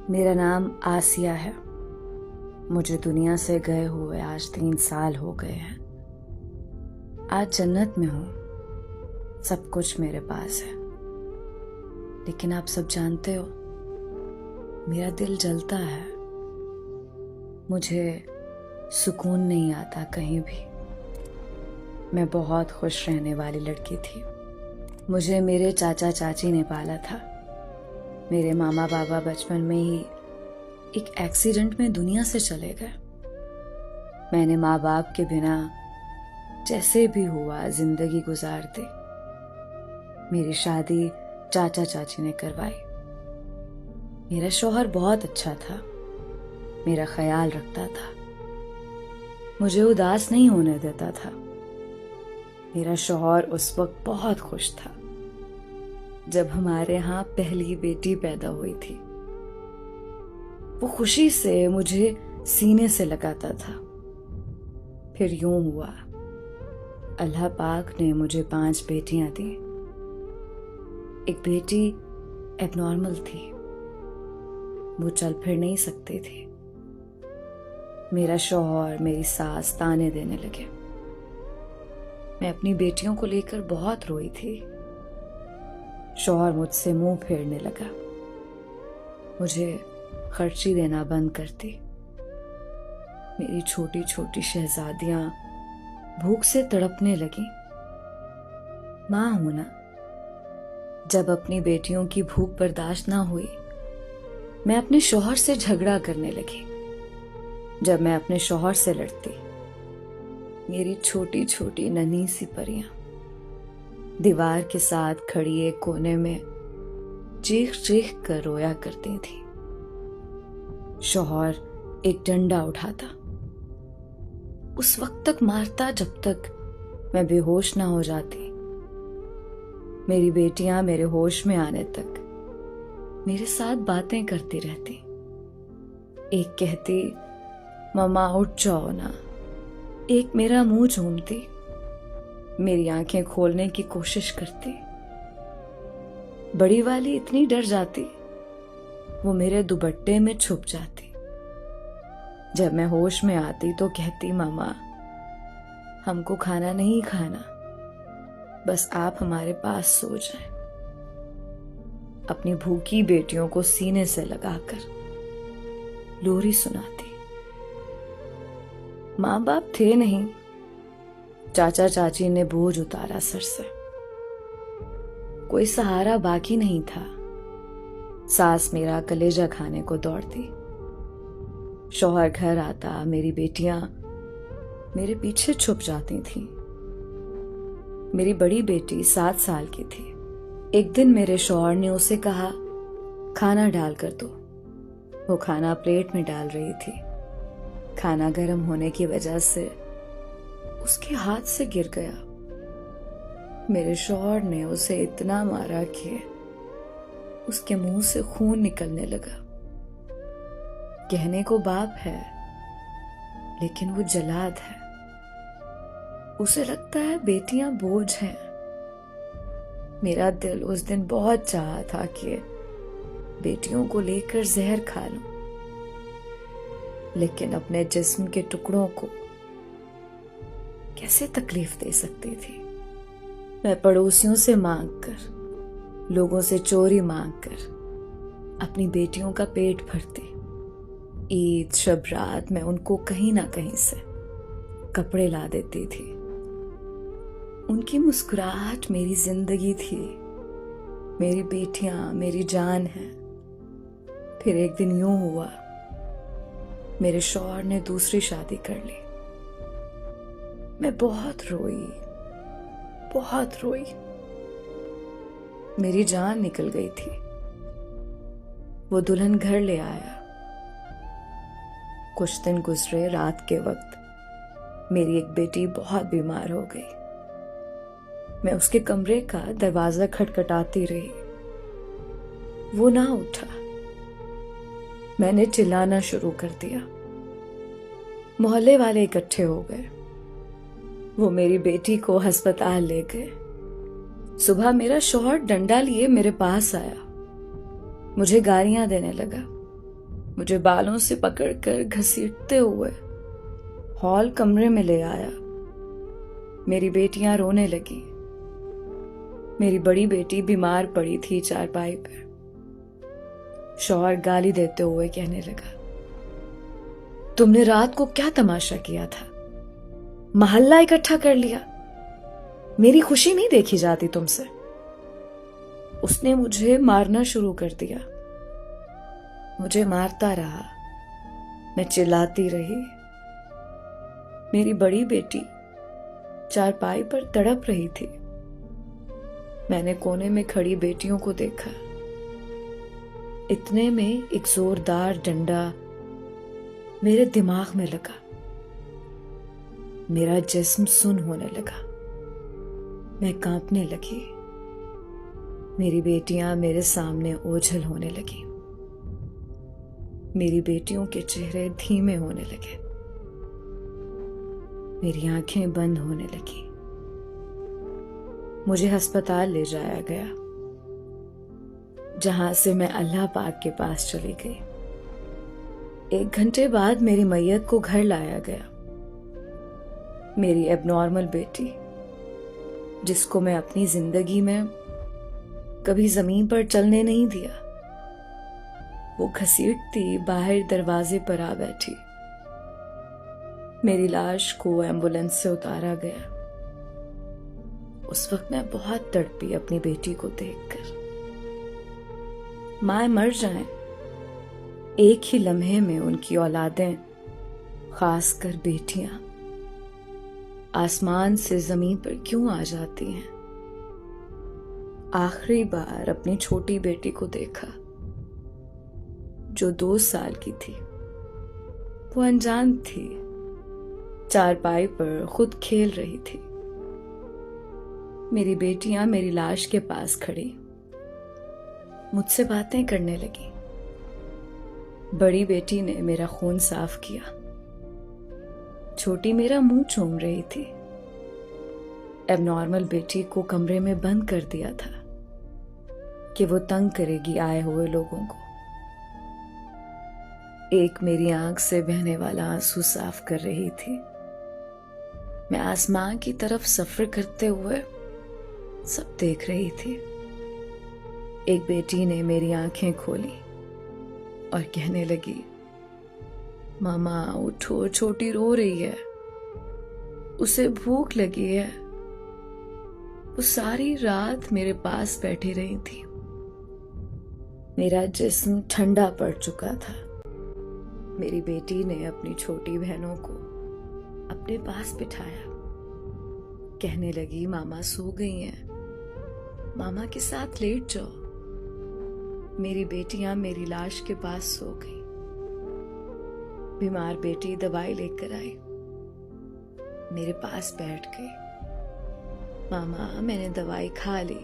मेरा नाम आसिया है। मुझे दुनिया से गए हुए आज 3 साल हो गए हैं। आज जन्नत में हूँ, सब कुछ मेरे पास है। लेकिन आप सब जानते हो, मेरा दिल जलता है। मुझे सुकून नहीं आता कहीं भी। मैं बहुत खुश रहने वाली लड़की थी। मुझे मेरे चाचा चाची ने पाला था। मेरे मामा बाबा बचपन में ही एक एक्सीडेंट में दुनिया से चले गए। मैंने माँ बाप के बिना जैसे भी हुआ जिंदगी गुजार दी। मेरी शादी चाचा चाची ने करवाई। मेरा शौहर बहुत अच्छा था, मेरा ख्याल रखता था, मुझे उदास नहीं होने देता था। मेरा शौहर उस वक्त बहुत खुश था जब हमारे यहाँ पहली बेटी पैदा हुई थी। वो खुशी से मुझे सीने से लगाता था। फिर यूं हुआ, अल्लाह पाक ने मुझे 5 बेटियां दी। एक बेटी एबनॉर्मल थी, वो चल फिर नहीं सकती थी। मेरा शौहर मेरी सास ताने देने लगे। मैं अपनी बेटियों को लेकर बहुत रोई थी। शौहर मुझसे मुंह फेरने लगा, मुझे खर्ची देना बंद कर दी। मेरी छोटी छोटी शहजादियां भूख से तड़पने लगी। मां हूं ना, जब अपनी बेटियों की भूख बर्दाश्त ना हुई, मैं अपने शौहर से झगड़ा करने लगी। जब मैं अपने शौहर से लड़ती, मेरी छोटी छोटी नन्ही सी परियां दीवार के साथ खड़ी एक कोने में चीख चीख कर रोया करती थी। शौहर एक डंडा उठाता, उस वक्त तक मारता जब तक मैं बेहोश ना हो जाती। मेरी बेटियां मेरे होश में आने तक मेरे साथ बातें करती रहती। एक कहती, मम्मा उठ जाओ ना। एक मेरा मुंह चूमती, मेरी आंखें खोलने की कोशिश करती। बड़ी वाली इतनी डर जाती, वो मेरे दुपट्टे में छुप जाती। जब मैं होश में आती तो कहती, मामा हमको खाना नहीं खाना, बस आप हमारे पास सो जाएं। अपनी भूखी बेटियों को सीने से लगाकर लोरी सुनाती। माँ बाप थे नहीं, चाचा चाची ने बोझ उतारा सर से। कोई सहारा बाकी नहीं था। सास मेरा कलेजा खाने को दौड़ती। शौहर घर आता, मेरी बेटियां मेरे पीछे छुप जाती थीं। मेरी बड़ी बेटी 7 साल की थी। एक दिन मेरे शौहर ने उसे कहा, खाना डाल कर दो। वो खाना प्लेट में डाल रही थी। खाना गर्म होने की वजह से उसके हाथ से गिर गया। मेरे शौहर ने उसे इतना मारा कि उसके मुंह से खून निकलने लगा। कहने को बाप है, लेकिन वो जलाद है। उसे लगता है बेटियां बोझ हैं। मेरा दिल उस दिन बहुत चाहा था कि बेटियों को लेकर जहर खा लूं, लेकिन अपने जिस्म के टुकड़ों को कैसे तकलीफ दे सकती थी। मैं पड़ोसियों से मांगकर, लोगों से चोरी मांगकर अपनी बेटियों का पेट भरती। ईद शब रात मैं उनको कहीं ना कहीं से कपड़े ला देती थी। उनकी मुस्कुराहट मेरी जिंदगी थी। मेरी बेटियां मेरी जान है। फिर एक दिन यूं हुआ, मेरे शौहर ने दूसरी शादी कर ली। मैं बहुत रोई, बहुत रोई। मेरी जान निकल गई थी। वो दुल्हन घर ले आया। कुछ दिन गुजरे। रात के वक्त मेरी एक बेटी बहुत बीमार हो गई। मैं उसके कमरे का दरवाजा खटखटाती रही, वो ना उठा। मैंने चिल्लाना शुरू कर दिया। मोहल्ले वाले इकट्ठे हो गए। वो मेरी बेटी को अस्पताल ले गए। सुबह मेरा शौहर डंडा लिए मेरे पास आया, मुझे गालियां देने लगा। मुझे बालों से पकड़कर घसीटते हुए हॉल कमरे में ले आया। मेरी बेटियां रोने लगी। मेरी बड़ी बेटी बीमार पड़ी थी चारपाई पर। शौहर गाली देते हुए कहने लगा, तुमने रात को क्या तमाशा किया था? मोहल्ला इकट्ठा कर लिया। मेरी खुशी नहीं देखी जाती तुमसे। उसने मुझे मारना शुरू कर दिया। मुझे मारता रहा। मैं चिल्लाती रही। मेरी बड़ी बेटी चारपाई पर तड़प रही थी। मैंने कोने में खड़ी बेटियों को देखा। इतने में एक जोरदार डंडा मेरे दिमाग में लगा। मेरा जिस्म सुन्न होने लगा। मैं कांपने लगी। मेरी बेटियां मेरे सामने ओझल होने लगी। मेरी बेटियों के चेहरे धीमे होने लगे। मेरी आंखें बंद होने लगी। मुझे अस्पताल ले जाया गया, जहां से मैं अल्लाह पाक के पास चली गई। 1 घंटे बाद मेरी मैयत को घर लाया गया। मेरी एबनॉर्मल बेटी, जिसको मैं अपनी जिंदगी में कभी जमीन पर चलने नहीं दिया, वो घसीटती बाहर दरवाजे पर आ बैठी। मेरी लाश को एम्बुलेंस से उतारा गया। उस वक्त मैं बहुत तड़पी अपनी बेटी को देखकर। माँ मर जाएं, एक ही लम्हे में उनकी औलादें, खासकर बेटियां, आसमान से जमीन पर क्यों आ जाती हैं। आखिरी बार अपनी छोटी बेटी को देखा, जो 2 साल की थी। वो अनजान थी, चारपाई पर खुद खेल रही थी। मेरी बेटियां मेरी लाश के पास खड़ी मुझसे बातें करने लगी। बड़ी बेटी ने मेरा खून साफ किया। छोटी मेरा मुंह चूम रही थी। एबनॉर्मल बेटी को कमरे में बंद कर दिया था कि वो तंग करेगी आए हुए लोगों को। एक मेरी आंख से बहने वाला आंसू साफ कर रही थी। मैं आसमान की तरफ सफर करते हुए सब देख रही थी। एक बेटी ने मेरी आंखें खोली और कहने लगी, मामा उठो, छोटी रो रही है, उसे भूख लगी है। वो सारी रात मेरे पास बैठी रही थी। मेरा जिस्म ठंडा पड़ चुका था। मेरी बेटी ने अपनी छोटी बहनों को अपने पास बिठाया। कहने लगी, मामा सो गई हैं, मामा के साथ लेट जाओ। मेरी बेटियां मेरी लाश के पास सो गई। बीमार बेटी दवाई लेकर आई, मेरे पास बैठ गई। मामा मैंने दवाई खा ली,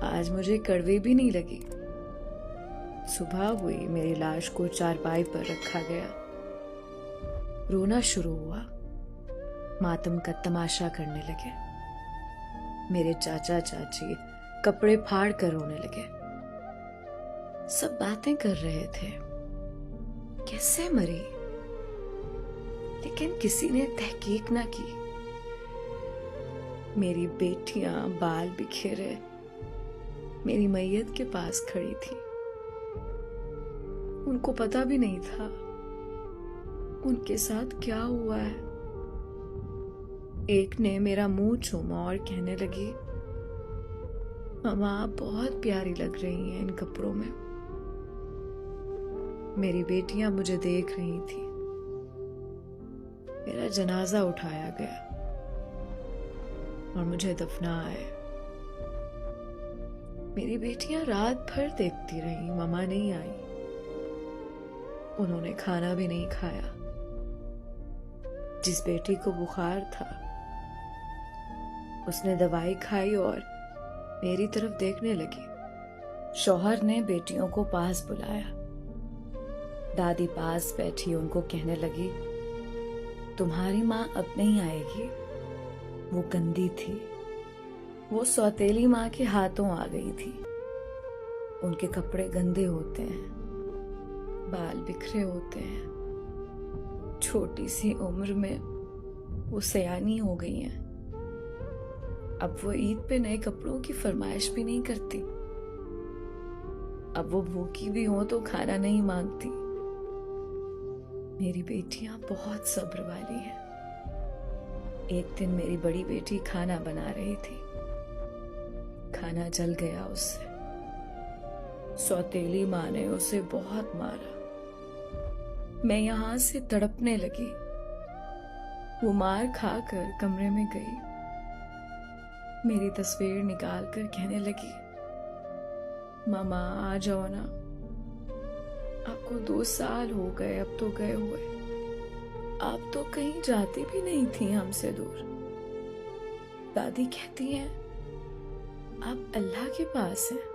आज मुझे कड़वी भी नहीं लगी। सुबह हुई, मेरी लाश को चारपाई पर रखा गया। रोना शुरू हुआ। मातम का तमाशा करने लगे। मेरे चाचा चाची कपड़े फाड़ कर रोने लगे। सब बातें कर रहे थे, कैसे मरी, लेकिन किसी ने तहकीक ना की। मेरी बेटियां बाल बिखेरे मेरी मैयत के पास खड़ी थी। उनको पता भी नहीं था उनके साथ क्या हुआ है। एक ने मेरा मुंह चूमा और कहने लगी, मामा आप बहुत प्यारी लग रही हैं इन कपड़ों में। मेरी बेटियां मुझे देख रही थी। मेरा जनाजा उठाया गया और मुझे दफनाया। मेरी बेटियां रात भर देखती रही, मामा नहीं आई। उन्होंने खाना भी नहीं खाया। जिस बेटी को बुखार था उसने दवाई खाई और मेरी तरफ देखने लगी। शौहर ने बेटियों को पास बुलाया। दादी पास बैठी उनको कहने लगी, तुम्हारी माँ अब नहीं आएगी, वो गंदी थी, वो सौतेली माँ के हाथों आ गई थी। उनके कपड़े गंदे होते हैं, बाल बिखरे होते हैं। छोटी सी उम्र में वो सयानी हो गई हैं। अब वो ईद पे नए कपड़ों की फरमाइश भी नहीं करती। अब वो भूखी भी हो तो खाना नहीं मांगती। मेरी बेटियां बहुत सब्र वाली हैं। एक दिन मेरी बड़ी बेटी खाना बना रही थी। खाना जल गया उससे। सौतेली माँ ने उसे बहुत मारा। मैं यहां से तड़पने लगी। वो मार खाकर कमरे में गई। मेरी तस्वीर निकाल कर कहने लगी, मामा आ जाओ ना, आपको 2 साल हो गए अब तो गए हुए। आप तो कहीं जाती भी नहीं थी हमसे दूर। दादी कहती हैं आप अल्लाह के पास हैं।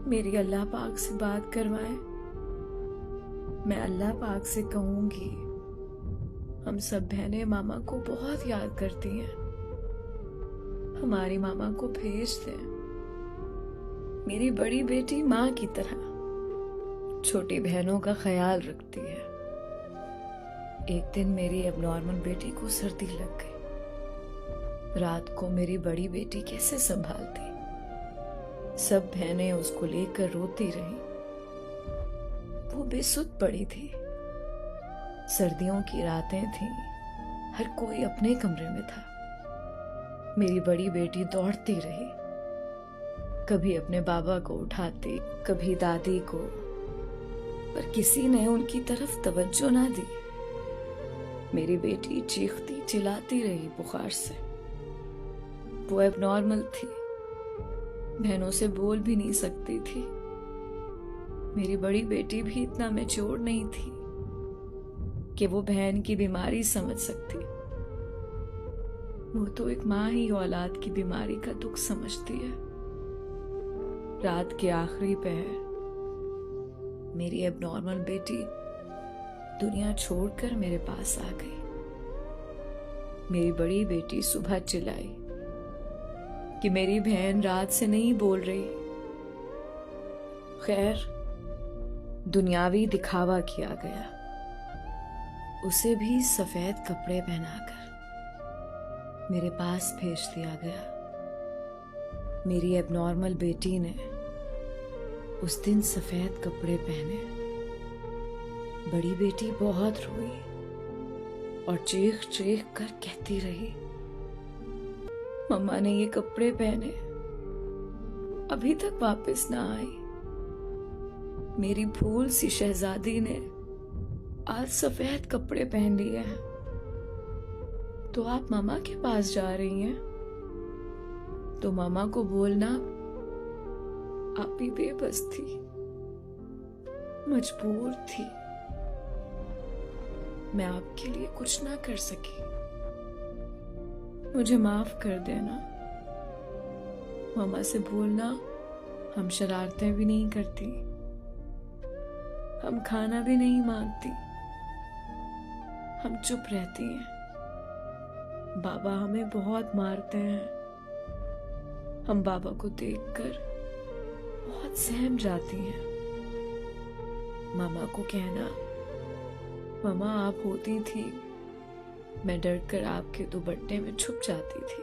मेरी अल्लाह पाक से बात करवाएं। मैं अल्लाह पाक से कहूंगी। हम सब बहनें मामा को बहुत याद करती हैं। हमारी मामा को भेज दें। मेरी बड़ी बेटी माँ की तरह छोटी बहनों का ख्याल रखती है। एक दिन मेरी एबनॉर्मल बेटी को सर्दी लग गई। रात को मेरी बड़ी बेटी कैसे संभालती। सब बहनें उसको लेकर रोती रही। वो बेसुध पड़ी थी। सर्दियों की रातें थीं। हर कोई अपने कमरे में था। मेरी बड़ी बेटी दौड़ती रही। कभी अपने बाबा को उठाती, कभी दादी को, पर किसी ने उनकी तरफ तवज्जो ना दी। मेरी बेटी चीखती चिल्लाती रही बुखार से। वो एबनॉर्मल थी। बहनों से बोल भी नहीं सकती थी। मेरी बड़ी बेटी भी इतना मैच्योर नहीं थी कि वो बहन की बीमारी समझ सकती। वो तो एक माँ ही औलाद की बीमारी का दुख समझती है। रात के आखिरी पहर मेरी एबनॉर्मल बेटी दुनिया छोड़कर मेरे पास आ गई। मेरी बड़ी बेटी सुबह चिल्लाई कि मेरी बहन रात से नहीं बोल रही। खैर, दुनियावी दिखावा किया गया। उसे भी सफेद कपड़े पहनाकर मेरे पास भेज दिया गया। मेरी एबनॉर्मल बेटी ने उस दिन सफेद कपड़े पहने। बड़ी बेटी बहुत रोई और चीख चीख कर कहती रही, मम्मा ने ये कपड़े पहने, अभी तक वापस ना आई। मेरी भूल सी शहजादी ने आज सफेद कपड़े पहन लिए हैं। तो आप मामा के पास जा रही हैं? तो मामा को बोलना आप भी बेबस थी, मजबूर थी। मैं आपके लिए कुछ ना कर सकी। मुझे माफ कर देना। मामा से बोलना हम शरारतें भी नहीं करती, हम खाना भी नहीं मांगती, हम चुप रहती हैं। बाबा हमें बहुत मारते हैं। हम बाबा को देखकर बहुत सहम जाती हैं। मामा को कहना, मामा आप होती थी, मैं डर कर आपके दुपट्टे में छुप जाती थी।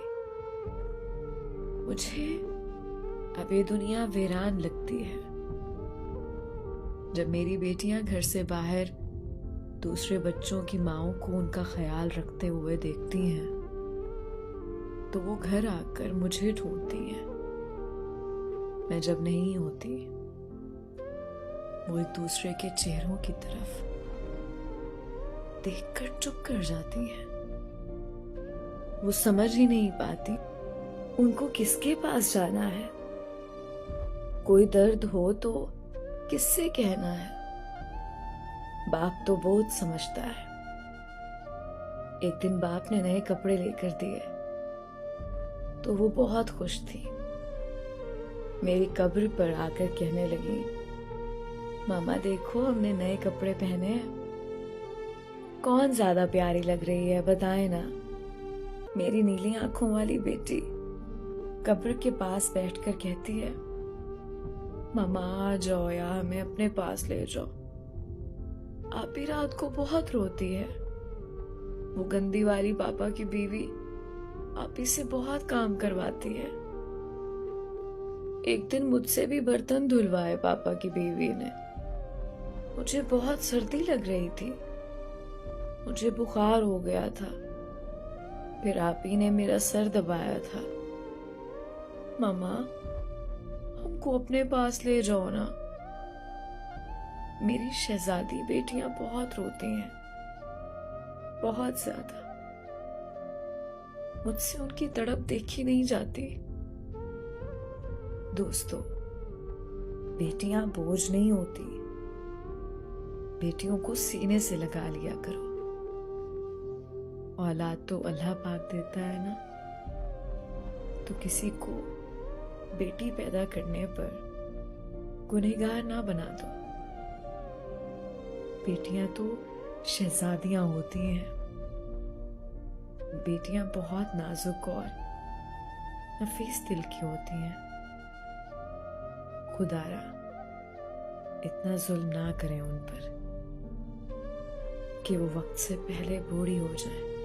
मुझे अब ये दुनिया वीरान लगती है। जब मेरी बेटियां घर से बाहर दूसरे बच्चों की माँओं को उनका ख्याल रखते हुए देखती हैं, तो वो घर आकर मुझे ढूंढती हैं। मैं जब नहीं होती, वो एक दूसरे के चेहरों की तरफ देखकर चुप कर जाती हैं। वो समझ ही नहीं पाती उनको किसके पास जाना है। कोई दर्द हो तो किससे कहना है। बाप तो बहुत समझता है। एक दिन बाप ने नए कपड़े लेकर दिए तो वो बहुत खुश थी। मेरी कब्र पर आकर कहने लगी, मामा देखो हमने नए कपड़े पहने हैं, कौन ज्यादा प्यारी लग रही है बताए ना। मेरी नीली आंखों वाली बेटी कब्र के पास बैठकर कहती है, मामा आ जाओ यार, हमें अपने पास ले जाओ। आप ही रात को बहुत रोती है। वो गंदी वाली पापा की बीवी आप ही से बहुत काम करवाती है। एक दिन मुझसे भी बर्तन धुलवाए पापा की बीवी ने। मुझे बहुत सर्दी लग रही थी, मुझे बुखार हो गया था। फिर आप ही ने मेरा सर दबाया था। मामा, हमको अपने पास ले जाओ ना। मेरी शहजादी बेटियां बहुत रोती हैं, बहुत ज्यादा। मुझसे उनकी तड़प देखी नहीं जाती। दोस्तों, बेटियां बोझ नहीं होती। बेटियों को सीने से लगा लिया करो। औलाद तो अल्लाह पाक देता है ना, तो किसी को बेटी पैदा करने पर गुनहगार ना बना दो। बेटियां तो शहजादियां होती हैं। बेटियां बहुत नाजुक और नफीस दिल की होती हैं। खुदारा इतना जुल्म ना करें उन पर कि वो वक्त से पहले बूढ़ी हो जाए।